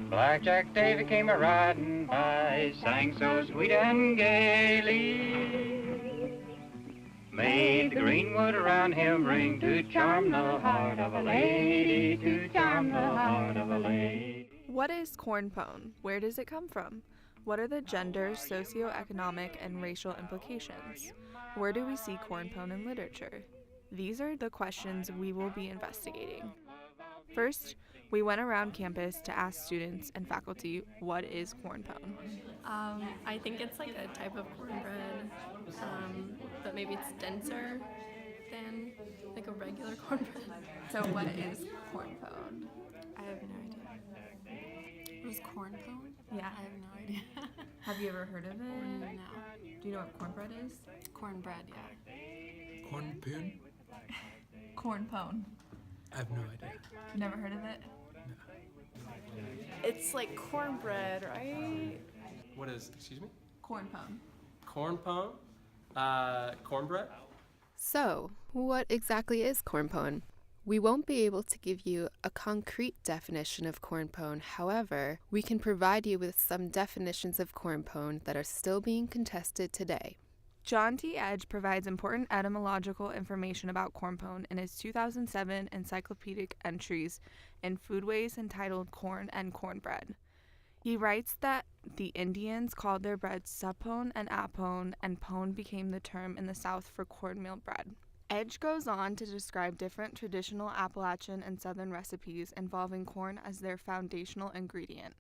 Blackjack David came a-riding by, sang so sweet and gaily, made the greenwood around him ring to charm the heart of a lady, to charm the heart of a lady. What is corn pone? Where does it come from? What are the gender, socioeconomic, and racial implications? Where do we see corn pone in literature? These are the questions we will be investigating. First, we went around campus to ask students and faculty what is corn pone. I think it's like a type of cornbread, but maybe it's denser than like a regular cornbread. So what is corn pone? I have no idea. What is corn pone? Yeah. I have no idea. Have you ever heard of it? No. Do you know what cornbread is? Cornbread, yeah. Corn pone? Corn pone. I have no idea. You never heard of it? It's like cornbread, right? What is, excuse me? Corn pone. Corn pone? Cornbread? So, what exactly is corn pone? We won't be able to give you a concrete definition of corn pone. However, we can provide you with some definitions of corn pone that are still being contested today. John T. Edge provides important etymological information about corn pone in his 2007 encyclopedic entries in Foodways entitled Corn and Cornbread. He writes that the Indians called their bread sapone and apone, and pone became the term in the South for cornmeal bread. Edge goes on to describe different traditional Appalachian and Southern recipes involving corn as their foundational ingredient,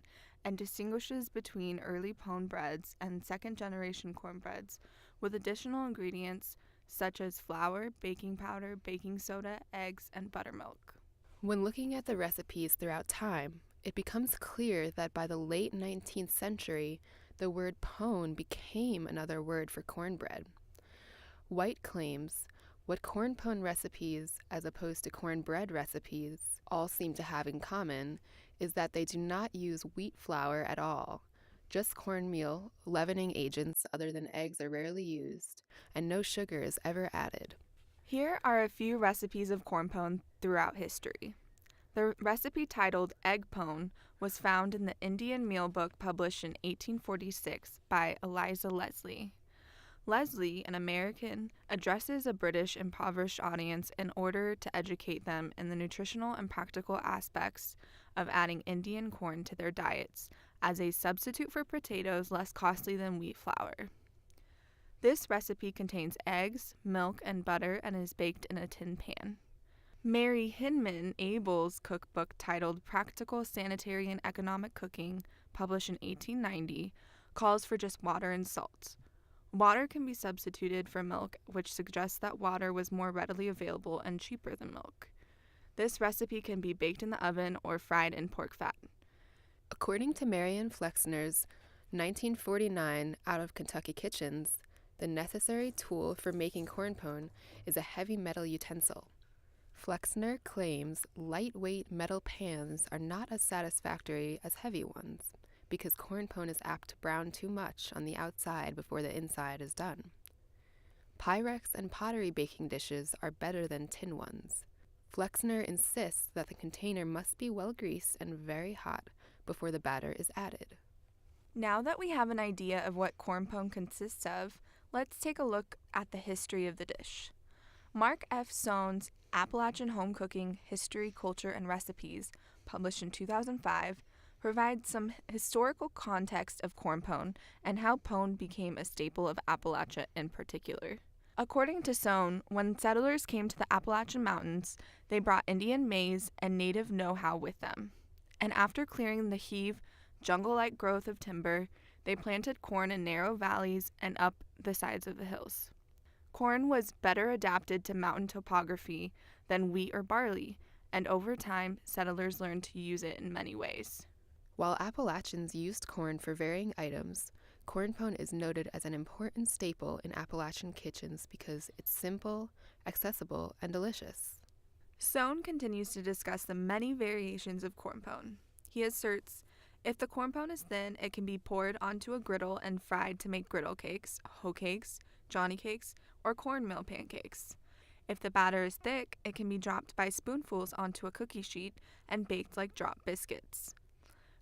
and distinguishes between early pone breads and second-generation cornbreads, with additional ingredients such as flour, baking powder, baking soda, eggs, and buttermilk. When looking at the recipes throughout time, it becomes clear that by the late 19th century, the word pone became another word for cornbread. White claims what corn pone recipes, as opposed to cornbread recipes, all seem to have in common is that they do not use wheat flour at all. Just cornmeal, leavening agents other than eggs are rarely used, and no sugar is ever added. Here are a few recipes of corn pone throughout history. The recipe titled Egg Pone was found in the Indian Meal Book published in 1846 by Eliza Leslie. Leslie, an American, addresses a British impoverished audience in order to educate them in the nutritional and practical aspects of adding Indian corn to their diets as a substitute for potatoes less costly than wheat flour. This recipe contains eggs, milk, and butter and is baked in a tin pan. Mary Hinman Abel's cookbook titled Practical Sanitary and Economic Cooking, published in 1890, calls for just water and salt. Water can be substituted for milk, which suggests that water was more readily available and cheaper than milk. This recipe can be baked in the oven or fried in pork fat. According to Marian Flexner's 1949 Out of Kentucky Kitchens, the necessary tool for making corn pone is a heavy metal utensil. Flexner claims lightweight metal pans are not as satisfactory as heavy ones, because corn pone is apt to brown too much on the outside before the inside is done. Pyrex and pottery baking dishes are better than tin ones. Flexner insists that the container must be well greased and very hot before the batter is added. Now that we have an idea of what corn pone consists of, let's take a look at the history of the dish. Mark F. Sohn's Appalachian Home Cooking, History, Culture, and Recipes, published in 2005, provides some historical context of corn pone and how pone became a staple of Appalachia in particular. According to Sohn, when settlers came to the Appalachian Mountains, they brought Indian maize and native know-how with them. And after clearing the heave, jungle-like growth of timber, they planted corn in narrow valleys and up the sides of the hills. Corn was better adapted to mountain topography than wheat or barley, and over time, settlers learned to use it in many ways. While Appalachians used corn for varying items, corn pone is noted as an important staple in Appalachian kitchens because it's simple, accessible, and delicious. Sohn continues to discuss the many variations of corn pone. He asserts, if the corn pone is thin, it can be poured onto a griddle and fried to make griddle cakes, hoe cakes, johnny cakes, or cornmeal pancakes. If the batter is thick, it can be dropped by spoonfuls onto a cookie sheet and baked like drop biscuits.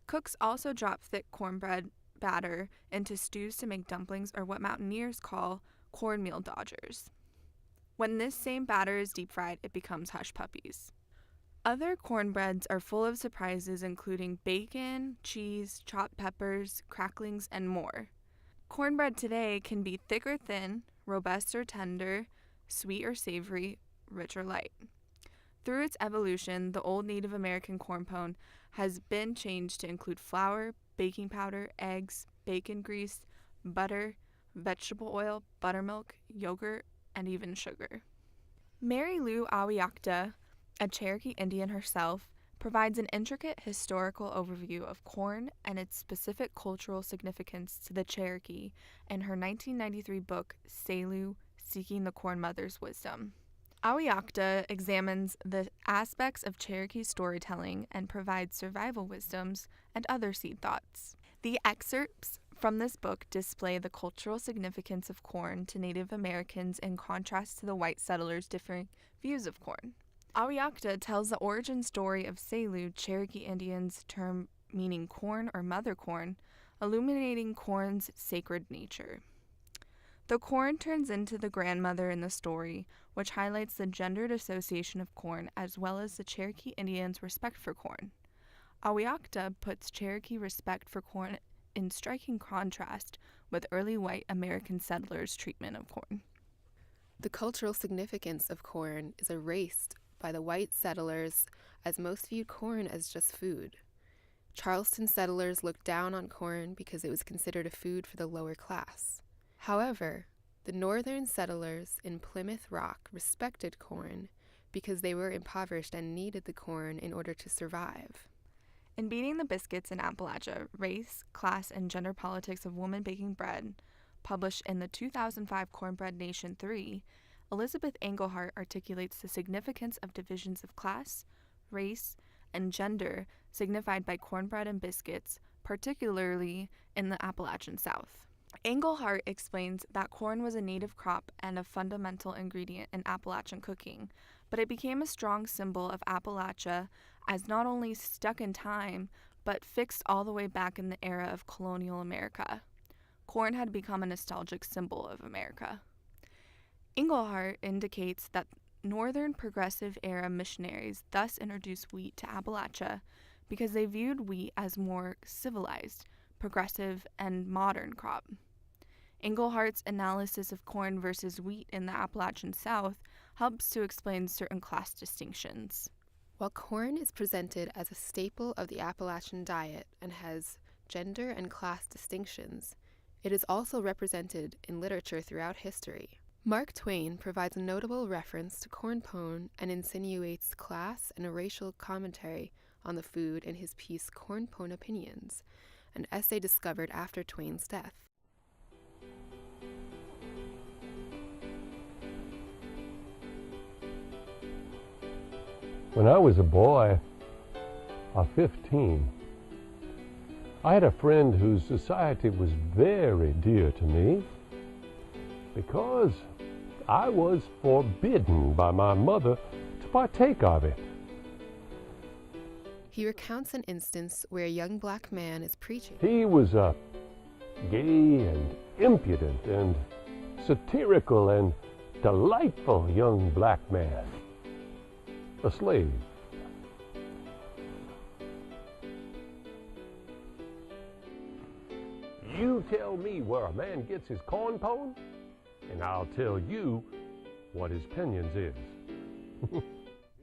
Cooks also drop thick cornbread batter into stews to make dumplings, or what mountaineers call cornmeal dodgers. When this same batter is deep fried, it becomes hush puppies. Other cornbreads are full of surprises, including bacon, cheese, chopped peppers, cracklings, and more. Cornbread today can be thick or thin, robust or tender, sweet or savory, rich or light. Through its evolution, the old Native American corn pone has been changed to include flour, baking powder, eggs, bacon grease, butter, vegetable oil, buttermilk, yogurt, and even sugar. Mary Lou Awiakta, a Cherokee Indian herself, provides an intricate historical overview of corn and its specific cultural significance to the Cherokee in her 1993 book, Selu, Seeking the Corn Mother's Wisdom. Awiakta examines the aspects of Cherokee storytelling and provides survival wisdoms and other seed thoughts. The excerpts from this book display the cultural significance of corn to Native Americans in contrast to the white settlers' differing views of corn. Awiakta tells the origin story of Selu, Cherokee Indians' term meaning corn or mother corn, illuminating corn's sacred nature. The corn turns into the grandmother in the story, which highlights the gendered association of corn as well as the Cherokee Indians' respect for corn. Awiakta puts Cherokee respect for corn in striking contrast with early white American settlers' treatment of corn. The cultural significance of corn is erased by the white settlers, as most viewed corn as just food. Charleston settlers looked down on corn because it was considered a food for the lower class. However, the northern settlers in Plymouth Rock respected corn because they were impoverished and needed the corn in order to survive. In Beating the Biscuits in Appalachia, Race, Class, and Gender Politics of Women Baking Bread, published in the 2005 Cornbread Nation 3, Elizabeth Engelhart articulates the significance of divisions of class, race, and gender signified by cornbread and biscuits, particularly in the Appalachian South. Engelhart explains that corn was a native crop and a fundamental ingredient in Appalachian cooking, but it became a strong symbol of Appalachia as not only stuck in time, but fixed all the way back in the era of colonial America. Corn had become a nostalgic symbol of America. Engelhart indicates that Northern Progressive era missionaries thus introduced wheat to Appalachia because they viewed wheat as more civilized, progressive, and modern crop. Engelhart's analysis of corn versus wheat in the Appalachian South helps to explain certain class distinctions. While corn is presented as a staple of the Appalachian diet and has gender and class distinctions, it is also represented in literature throughout history. Mark Twain provides a notable reference to corn pone and insinuates class and racial commentary on the food in his piece Corn Pone Opinions, an essay discovered after Twain's death. When I was a boy of 15, I had a friend whose society was very dear to me because I was forbidden by my mother to partake of it. He recounts an instance where a young black man is preaching. He was a gay and impudent and satirical and delightful young black man, a slave. You tell me where a man gets his corn pone, and I'll tell you what his pinions is.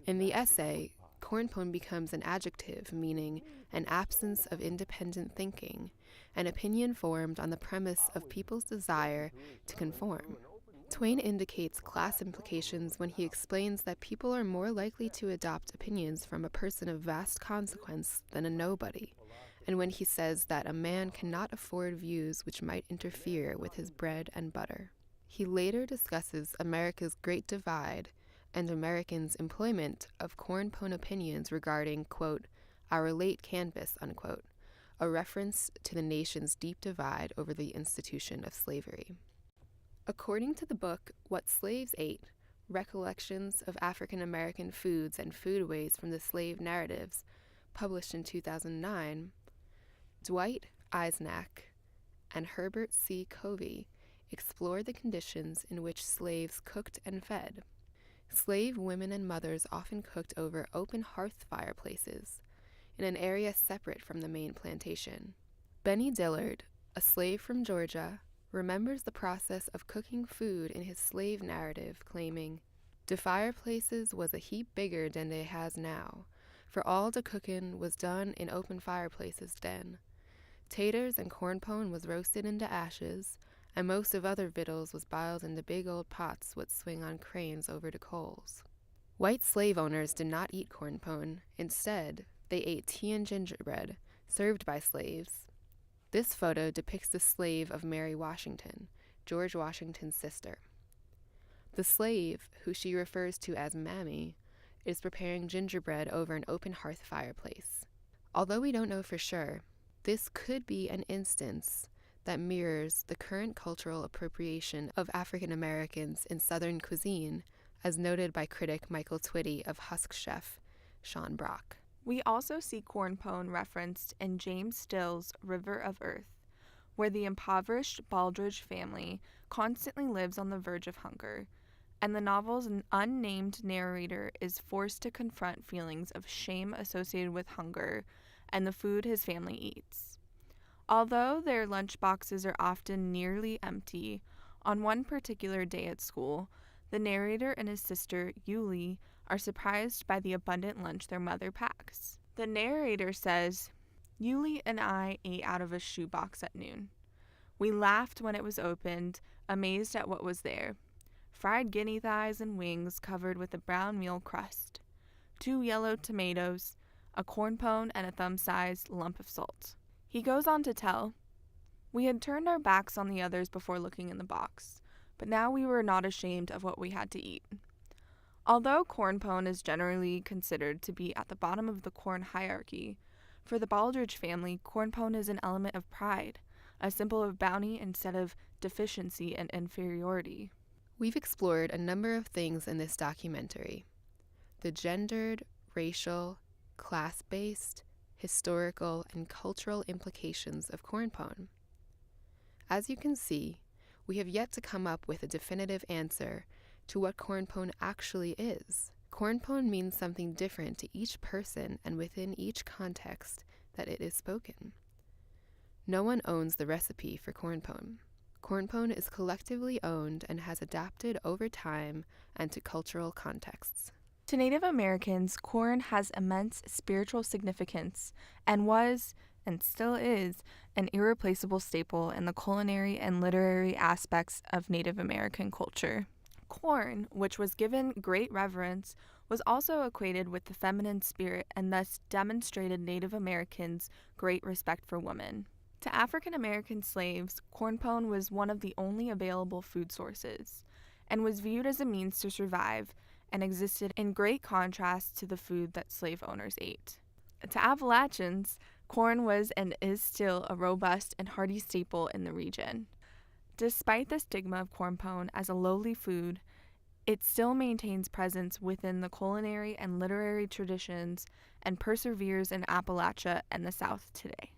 In the essay, corn pone becomes an adjective meaning an absence of independent thinking, an opinion formed on the premise of people's desire to conform. Twain indicates class implications when he explains that people are more likely to adopt opinions from a person of vast consequence than a nobody, and when he says that a man cannot afford views which might interfere with his bread and butter. He later discusses America's Great Divide and Americans' employment of corn pone opinions regarding, quote, our late canvass, unquote, a reference to the nation's deep divide over the institution of slavery. According to the book What Slaves Ate, Recollections of African American Foods and Foodways from the Slave Narratives, published in 2009, Dwight Eisnack and Herbert C. Covey explored the conditions in which slaves cooked and fed. Slave women and mothers often cooked over open hearth fireplaces in an area separate from the main plantation. Benny Dillard, a slave from Georgia, remembers the process of cooking food in his slave narrative, claiming, "De fireplaces was a heap bigger than they has now, for all de cookin' was done in open fireplaces den. Taters and corn pone was roasted into ashes, and most of other victuals was biled in the big old pots what swing on cranes over de coals." White slave owners did not eat corn pone. Instead, they ate tea and gingerbread, served by slaves. This photo depicts the slave of Mary Washington, George Washington's sister. The slave, who she refers to as Mammy, is preparing gingerbread over an open hearth fireplace. Although we don't know for sure, this could be an instance that mirrors the current cultural appropriation of African Americans in Southern cuisine, as noted by critic Michael Twitty of Husk Chef Sean Brock. We also see corn pone referenced in James Still's River of Earth, where the impoverished Baldridge family constantly lives on the verge of hunger, and the novel's unnamed narrator is forced to confront feelings of shame associated with hunger and the food his family eats. Although their lunch boxes are often nearly empty, on one particular day at school, the narrator and his sister, Yulie, are surprised by the abundant lunch their mother packs. The narrator says, "Yulie and I ate out of a shoebox at noon. We laughed when it was opened, amazed at what was there. Fried guinea thighs and wings covered with a brown meal crust, 2 yellow tomatoes, a corn pone, and a thumb-sized lump of salt." He goes on to tell, "We had turned our backs on the others before looking in the box, but now we were not ashamed of what we had to eat." Although corn pone is generally considered to be at the bottom of the corn hierarchy, for the Baldridge family, corn pone is an element of pride, a symbol of bounty instead of deficiency and inferiority. We've explored a number of things in this documentary: the gendered, racial, class-based, historical, and cultural implications of corn pone. As you can see, we have yet to come up with a definitive answer to what corn pone actually is. Corn pone means something different to each person and within each context that it is spoken. No one owns the recipe for corn pone. Corn pone is collectively owned and has adapted over time and to cultural contexts. To Native Americans, corn has immense spiritual significance and was, and still is, an irreplaceable staple in the culinary and literary aspects of Native American culture. Corn, which was given great reverence, was also equated with the feminine spirit and thus demonstrated Native Americans' great respect for women. To African American slaves, corn pone was one of the only available food sources, and was viewed as a means to survive, and existed in great contrast to the food that slave owners ate. To Appalachians, corn was and is still a robust and hearty staple in the region. Despite the stigma of corn pone as a lowly food, it still maintains presence within the culinary and literary traditions and perseveres in Appalachia and the South today.